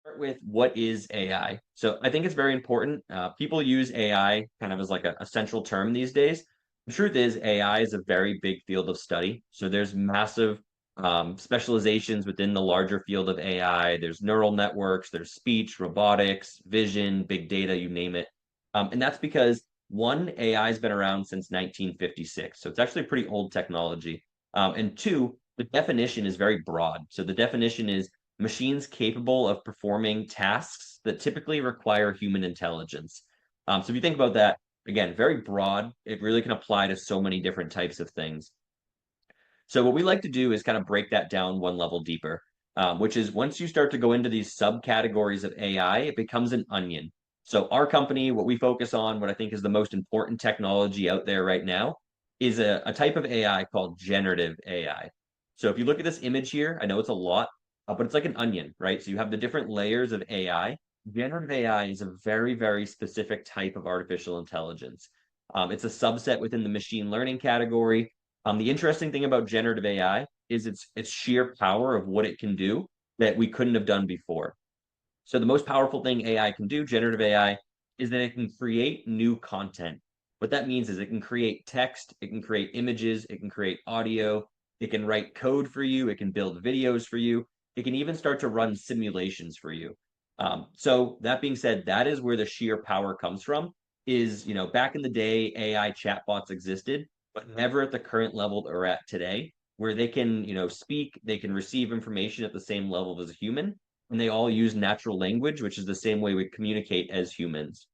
Start with what is AI? So I think it's very important. People use AI kind of as like a central term these days. The truth is, AI is a very big field of study. So there's massive specializations within the larger field of AI. There's neural networks, there's speech, robotics, vision, big data, you name it. And that's because one, AI has been around since 1956. So it's actually a pretty old technology. And two, the definition is very broad. So the definition is machines capable of performing tasks that typically require human intelligence. So if you think about that, again, very broad, it really can apply to so many different types of things. So what we like to do is kind of break that down one level deeper, which is once you start to go into these subcategories of AI, it becomes an onion. So our company, what we focus on, what I think is the most important technology out there right now, is a type of AI called generative AI. So if you look at this image here, I know it's a lot, but it's like an onion, right? So you have the different layers of AI. Generative AI is a very, very specific type of artificial intelligence. It's a subset within the machine learning category. The interesting thing about generative AI is its sheer power of what it can do that we couldn't have done before. So the most powerful thing AI can do, generative AI, is that it can create new content. What that means is it can create text, it can create images, it can create audio, it can write code for you, it can build videos for you, it can even start to run simulations for you. So that being said, that is where the sheer power comes from. Is back in the day, AI chatbots existed, but never at the current level that we're at today, where they can speak, they can receive information at the same level as a human, and they all use natural language, which is the same way we communicate as humans.